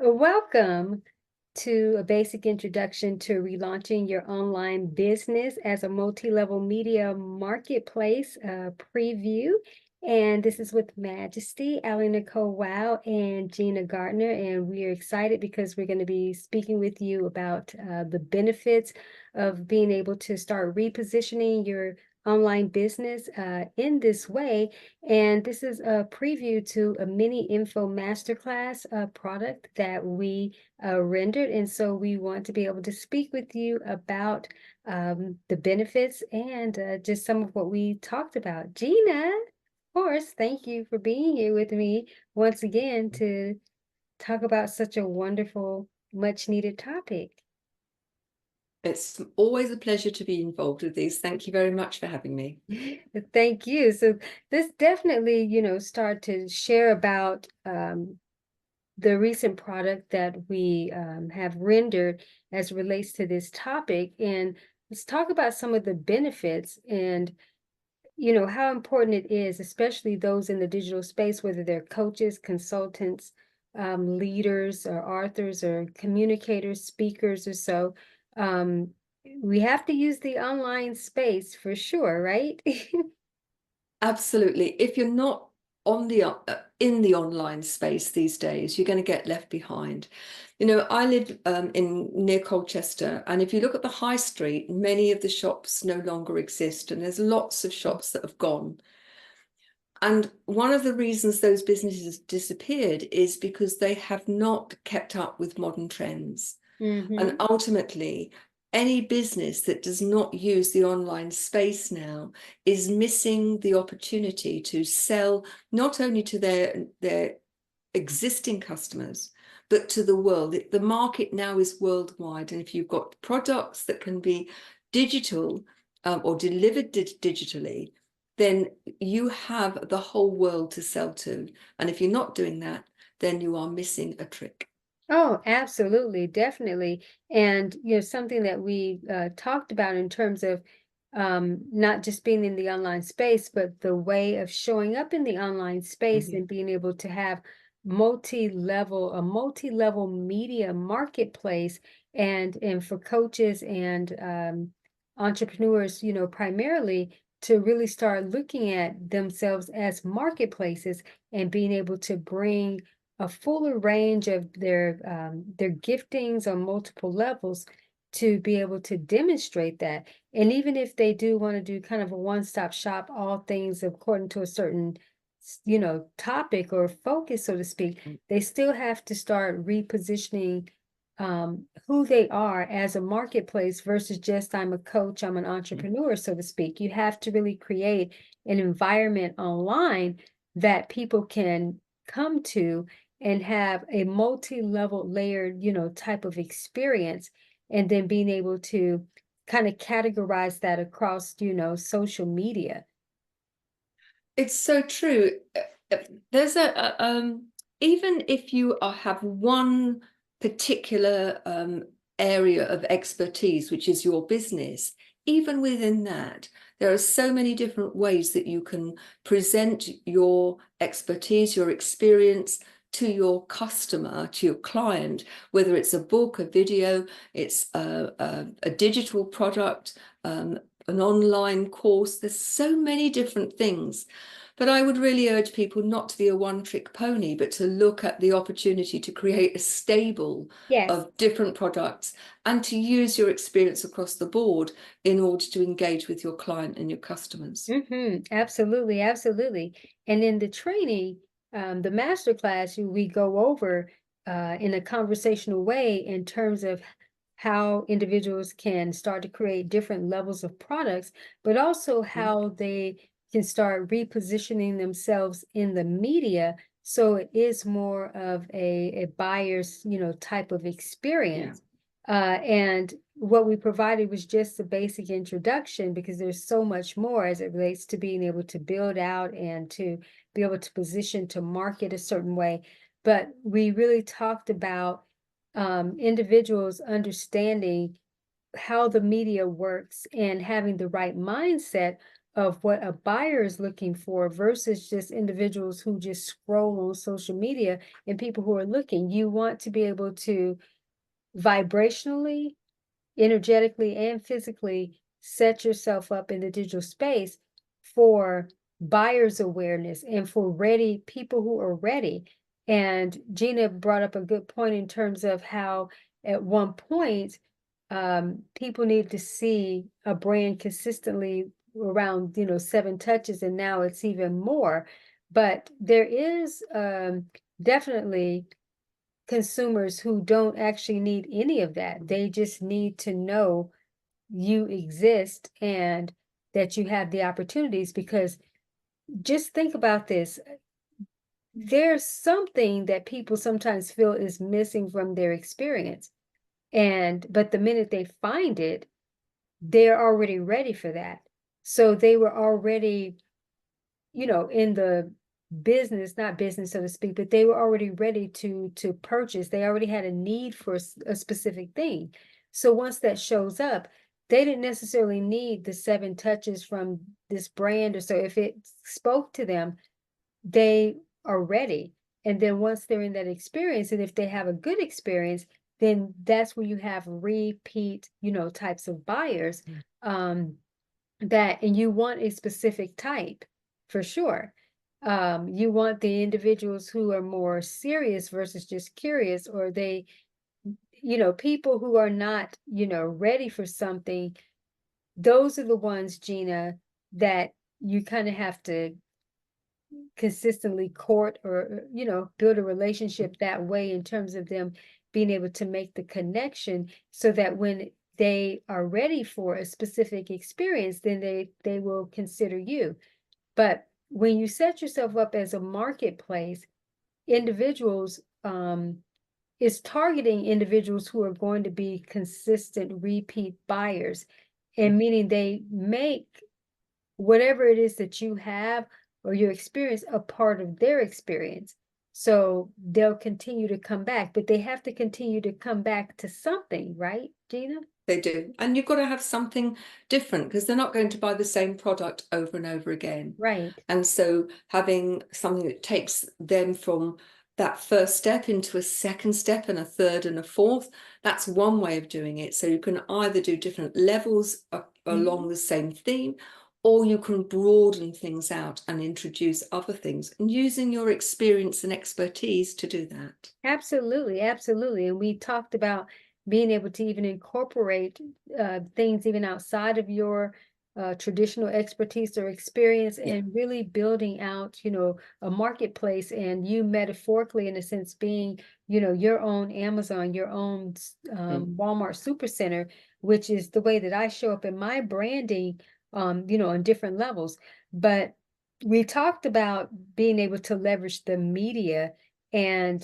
Welcome to a basic introduction to relaunching your online business as a multi-level media marketplace preview. And this is with Majesty, AliNICOLE Wow, and Gina Gardiner. And we are excited because we're going to be speaking with you about the benefits of being able to start repositioning your online business in this way. And this is a preview to a mini info masterclass product that we rendered. And so we want to be able to speak with you about the benefits and just some of what we talked about. Gina, of course, thank you for being here with me once again to talk about such a wonderful, much needed topic. It's always a pleasure to be involved with these. Thank you very much for having me. Thank you. So this definitely, start to share about the recent product that we have rendered as it relates to this topic. And let's talk about some of the benefits and, how important it is, especially those in the digital space, whether they're coaches, consultants, leaders, or authors, or communicators, speakers, or so. We have to use the online space for sure, right? Absolutely. If you're not on the in the online space these days, you're going to get left behind. I live in near Colchester, and if you look at the high street, many of the shops no longer exist, and there's lots of shops that have gone. And one of the reasons those businesses disappeared is because they have not kept up with modern trends. And ultimately, any business that does not use the online space now is missing the opportunity to sell not only to their existing customers, but to the world. The market now is worldwide. And if you've got products that can be digital or delivered digitally, then you have the whole world to sell to. And if you're not doing that, then you are missing a trick. Oh, absolutely, definitely. And something that we talked about in terms of not just being in the online space, but the way of showing up in the online space and being able to have a multi-level media marketplace and for coaches and entrepreneurs, primarily to really start looking at themselves as marketplaces and being able to bring a fuller range of their giftings on multiple levels to be able to demonstrate that. And even if they do want to do kind of a one-stop shop, all things according to a certain, topic or focus, so to speak, they still have to start repositioning who they are as a marketplace versus just I'm a coach, I'm an entrepreneur, so to speak. You have to really create an environment online that people can come to and have a multi-level layered, type of experience, and then being able to kind of categorize that across, social media. It's so true. There's even if you have one particular area of expertise, which is your business, even within that, there are so many different ways that you can present your expertise, your experience to your customer, to your client, whether it's a book, a video, it's a digital product, an online course. There's so many different things. But I would really urge people not to be a one-trick pony, but to look at the opportunity to create a stable of different products and to use your experience across the board in order to engage with your client and your customers. Absolutely, absolutely. And in the training, the masterclass, we go over in a conversational way in terms of how individuals can start to create different levels of products, but also how they can start repositioning themselves in the media so it is more of a buyer's, type of experience. And what we provided was just a basic introduction because there's so much more as it relates to being able to build out and to be able to position to market a certain way. But we really talked about individuals understanding how the media works and having the right mindset of what a buyer is looking for versus just individuals who just scroll on social media and people who are looking. You want to be able to vibrationally, energetically, and physically set yourself up in the digital space for buyers awareness and for ready people who are ready. And Gina brought up a good point in terms of how at one point people need to see a brand consistently around 7 touches, and now it's even more. But there is definitely consumers who don't actually need any of that. They just need to know you exist and that you have the opportunities, because just think about this. There's something that people sometimes feel is missing from their experience. But the minute they find it, they're already ready for that. So they were already, in the business, not business, so to speak, but they were already ready to purchase. They already had a need for a specific thing. So once that shows up, they didn't necessarily need the 7 touches from this brand, or so if it spoke to them, they are ready. And then once they're in that experience, and if they have a good experience, then that's where you have repeat, types of buyers. And you want a specific type for sure. You want the individuals who are more serious versus just curious, or people who are not, ready for something. Those are the ones, Gina, that you kind of have to consistently court, or build a relationship that way, in terms of them being able to make the connection, so that when they are ready for a specific experience, then they will consider you. But when you set yourself up as a marketplace, individuals is targeting individuals who are going to be consistent repeat buyers, and meaning they make whatever it is that you have or your experience a part of their experience. So they'll continue to come back, but they have to continue to come back to something, right, Gina? They do. And you've got to have something different, because they're not going to buy the same product over and over again. Right. And so having something that takes them from that first step into a second step and a third and a fourth, that's one way of doing it. So you can either do different levels along the same theme, or you can broaden things out and introduce other things, and using your experience and expertise to do that. Absolutely, absolutely. And we talked about being able to even incorporate things even outside of your traditional expertise or experience, Yeah. and really building out, a marketplace, and you metaphorically, in a sense, being, your own Amazon, your own Walmart Supercenter, which is the way that I show up in my branding, on different levels. But we talked about being able to leverage the media and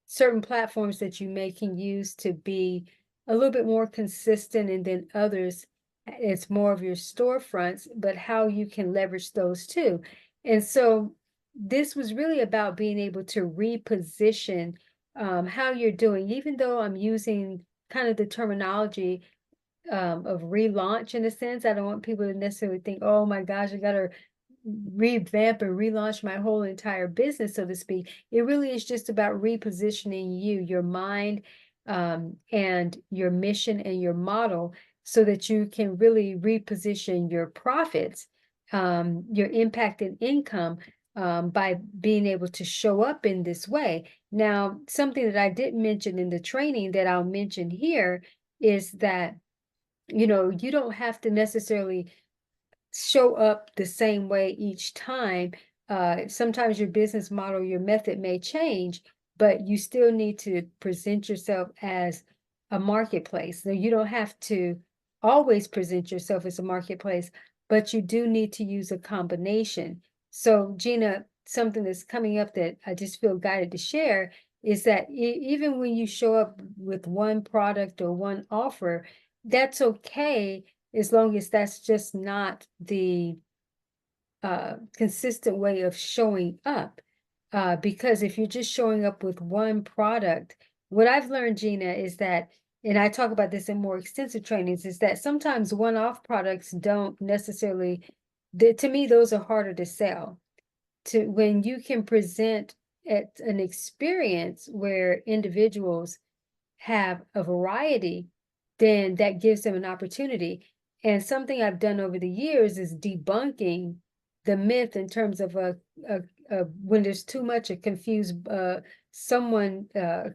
certain platforms that you can use to be a little bit more consistent, and then others, it's more of your storefronts, but how you can leverage those too. And so this was really about being able to reposition how you're doing, even though I'm using kind of the terminology of relaunch, in a sense. I don't want people to necessarily think, oh my gosh, I got to revamp and relaunch my whole entire business, so to speak. It really is just about repositioning you, your mind, and your mission and your model, so that you can really reposition your profits, your impact and income, by being able to show up in this way. Now, something that I didn't mention in the training that I'll mention here is that, you don't have to necessarily show up the same way each time. Sometimes your business model, your method may change, but you still need to present yourself as a marketplace. Now, you don't have to always present yourself as a marketplace, but you do need to use a combination. So, Gina, something that's coming up that I just feel guided to share is that even when you show up with one product or one offer, that's okay, as long as that's just not the consistent way of showing up. Because if you're just showing up with one product, what I've learned, Gina, is that, and I talk about this in more extensive trainings, is that sometimes one-off products don't necessarily To me, those are harder to sell. To when you can present at an experience where individuals have a variety, then that gives them an opportunity. And something I've done over the years is debunking the myth in terms of when there's too much a confused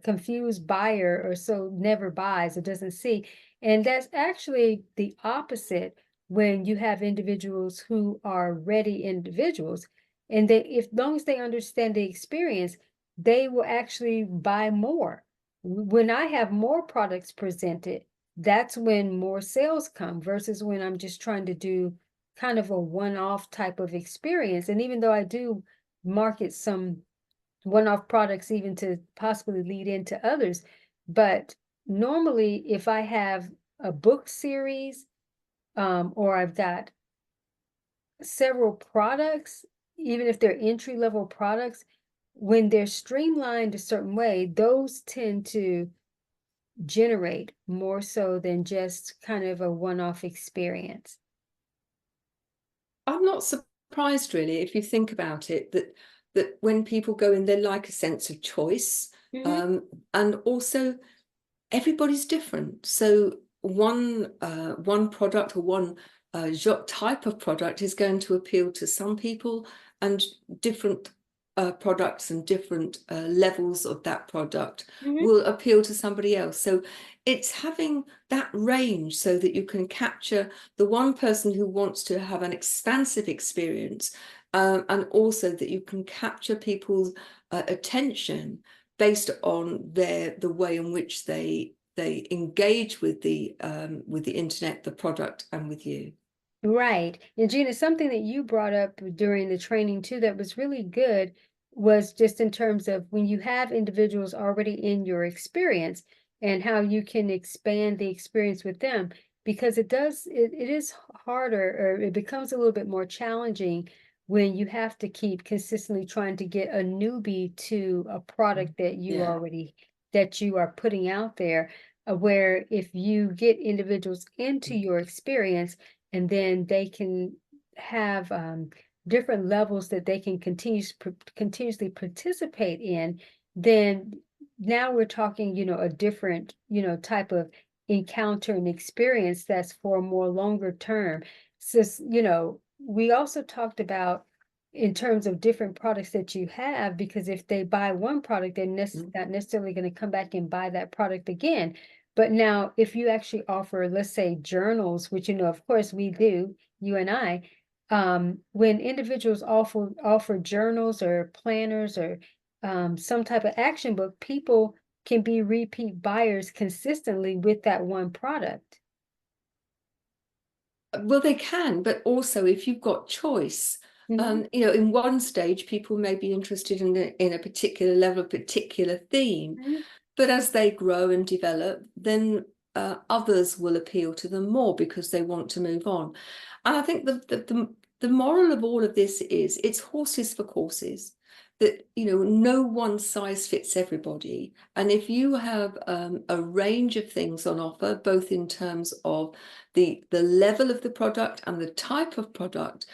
confused buyer or so never buys or doesn't see. And that's actually the opposite when you have individuals who are ready individuals. And they, if long as they understand the experience, they will actually buy more. When I have more products presented, that's when more sales come versus when I'm just trying to do kind of a one-off type of experience. And even though I do market some one-off products even to possibly lead into others, but normally if I have a book series, or I've got several products, even if they're entry-level products, when they're streamlined a certain way, those tend to generate more so than just kind of a one-off experience. I'm not surprised really if you think about it that when people go in, they like a sense of choice, Mm-hmm. and also everybody's different. So one product or one type of product is going to appeal to some people, and different products and different levels of that product Mm-hmm. will appeal to somebody else. So it's having that range so that you can capture the one person who wants to have an expansive experience, and also that you can capture people's attention based on the way in which they engage with the internet, the product, and with you. Right. And Gina, something that you brought up during the training too that was really good was just in terms of when you have individuals already in your experience and how you can expand the experience with them, because it is harder, or it becomes a little bit more challenging when you have to keep consistently trying to get a newbie to a product that Yeah. that you are putting out there, where if you get individuals into your experience, and then they can have different levels that they can continuously participate in, then now we're talking, a different, type of encounter and experience that's for a more longer term. So, we also talked about in terms of different products that you have, because if they buy one product, they're not necessarily going to come back and buy that product again. But now, if you actually offer, let's say, journals, which, of course we do, you and I, when individuals offer journals or planners or some type of action book, people can be repeat buyers consistently with that one product. Well, they can, but also if you've got choice, Mm-hmm. in one stage, people may be interested in a particular level, a particular theme, Mm-hmm. but as they grow and develop, then others will appeal to them more because they want to move on. And I think the moral of all of this is it's horses for courses. That no one size fits everybody, and if you have a range of things on offer, both in terms of the level of the product and the type of product,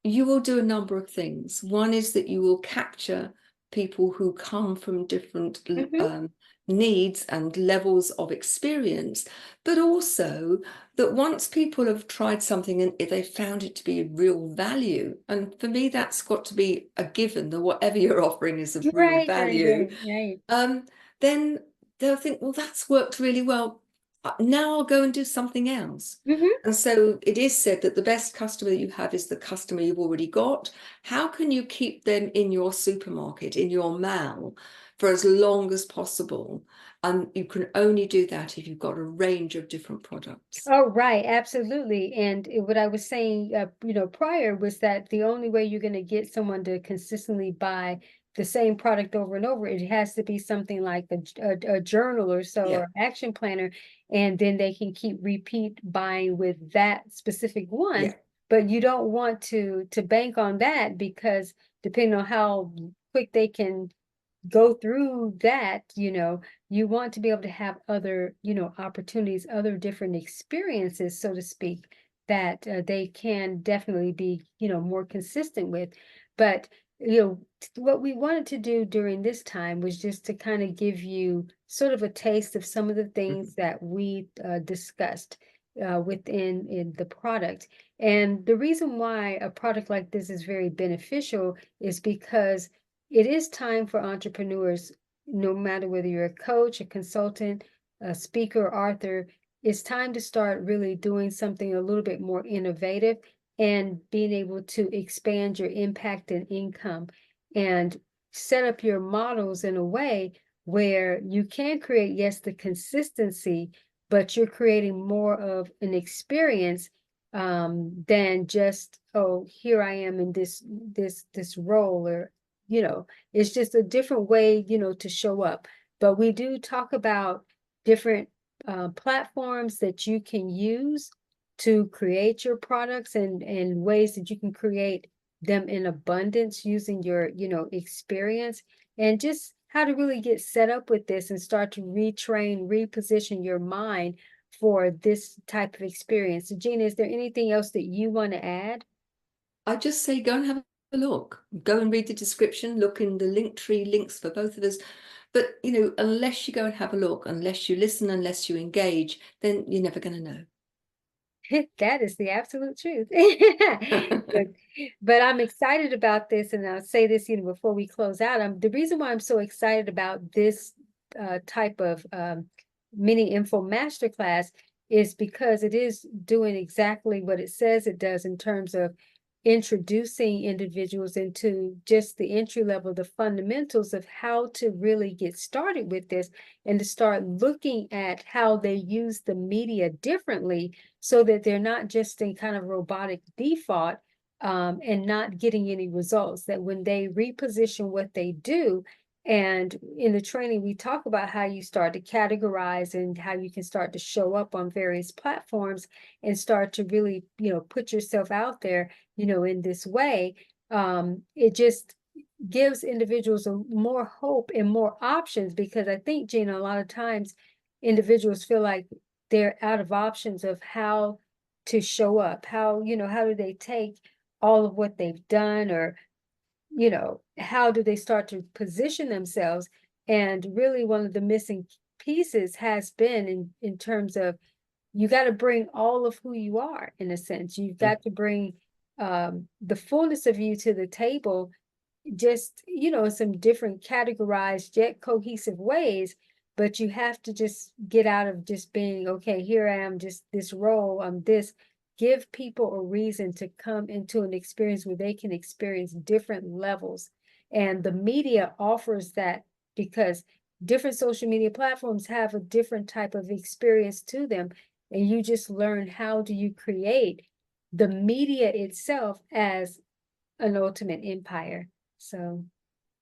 you will do a number of things. One is that you will capture people who come from different Mm-hmm. needs and levels of experience, but also that once people have tried something and if they found it to be real value, and for me that's got to be a given, that whatever you're offering is of real Right, right, value, right, right. um, then they'll think, well, that's worked really well. Now I'll go and do something else. Mm-hmm. And so it is said that the best customer you have is the customer you've already got. How can you keep them in your supermarket, in your mall, for as long as possible? And you can only do that if you've got a range of different products. Oh, right, absolutely. And what I was saying, prior was that the only way you're going to get someone to consistently buy the same product over and over, it has to be something like a journal or so, Yeah, or action planner, and then they can keep repeat buying with that specific one. yeah. But you don't want to bank on that, because depending on how quick they can go through that, you want to be able to have other, opportunities, other different experiences, so to speak, that they can definitely be, more consistent with. But, what we wanted to do during this time was just to kind of give you sort of a taste of some of the things that we discussed within in the product. And the reason why a product like this is very beneficial is because it is time for entrepreneurs, no matter whether you're a coach, a consultant, a speaker, author, it's time to start really doing something a little bit more innovative and being able to expand your impact and income and set up your models in a way where you can create, yes, the consistency, but you're creating more of an experience than just, oh, here I am in this role, or it's just a different way, to show up. But we do talk about different platforms that you can use to create your products, and ways that you can create them in abundance using your, experience, and just how to really get set up with this and start to retrain, reposition your mind for this type of experience. So Gina, is there anything else that you want to add? I just say go and have a look. Go and read the description, look in the link tree links for both of us. But, unless you go and have a look, unless you listen, unless you engage, then you're never going to That is the absolute truth. But, know. but I'm excited about this, and I'll say this, before we close out. The reason why I'm so excited about this type of mini info masterclass is because it is doing exactly what it says it does in terms of introducing individuals into just the entry level, the fundamentals of how to really get started with this, and to start looking at how they use the media differently, so that they're not just in kind of robotic default and not getting any results. That when they reposition what they do, and in the training, we talk about how you start to categorize and how you can start to show up on various platforms and start to really, put yourself out there, in this way. It just gives individuals more hope and more options, because I think, Gina, a lot of times individuals feel like they're out of options of how to show up. How do they take all of what they've done, or how do they start to position themselves? And really, one of the missing pieces has been in terms of, you got to bring all of who you are. In a sense, you've got to bring the fullness of you to the table, just in some different categorized yet cohesive ways. But you have to just get out of just being, okay, here I am, just this role, this. Give people a reason to come into an experience where they can experience different levels. And the media offers that, because different social media platforms have a different type of experience to them, and you just learn how do you create the media itself as an ultimate empire. So,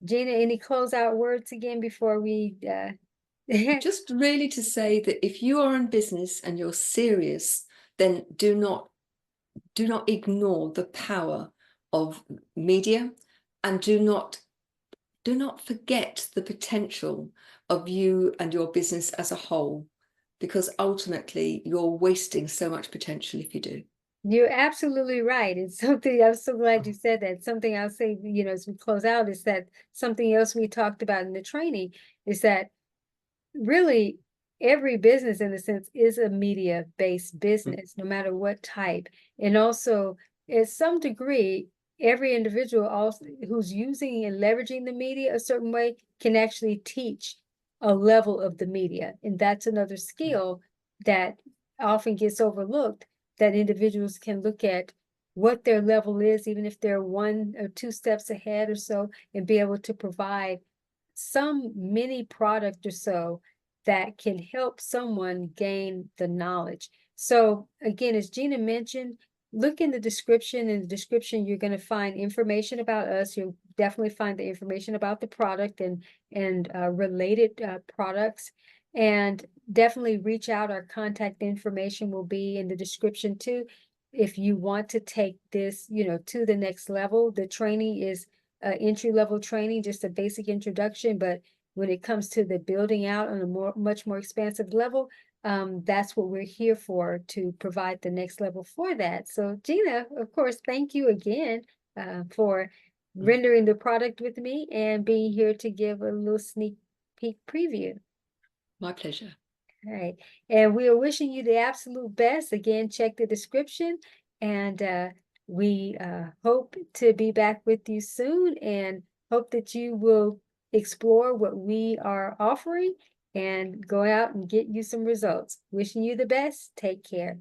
Gina, any closeout words again before we Just really to say that if you are in business and you're serious, then do not ignore the power of media, and do not forget the potential of you and your business as a whole, because ultimately you're wasting so much potential if you do. You're absolutely right. It's something, I'm so glad you said that. Something I'll say, as we close out, is that something else we talked about in the training is that really every business, in a sense, is a media-based business, no matter what type. And also, at some degree, every individual also who's using and leveraging the media a certain way can actually teach a level of the media. And that's another skill that often gets overlooked, that individuals can look at what their level is, even if they're 1 or 2 steps ahead or so, and be able to provide some mini product or so that can help someone gain the knowledge. So again, as Gina mentioned, look in the description. In the description, you're going to find information about us. You'll definitely find the information about the product and related products. And definitely reach out. Our contact information will be in the description too. If you want to take this, to the next level, the training is entry-level training, just a basic introduction. But when it comes to the building out on a much more expansive level, that's what we're here for, to provide the next level for that. So Gina, of course, thank you again for rendering the product with me and being here to give a little sneak peek preview. My pleasure. All right. And we are wishing you the absolute best. Again, check the description. And we hope to be back with you soon, and hope that you will explore what we are offering and go out and get you some results. Wishing you the best. Take care.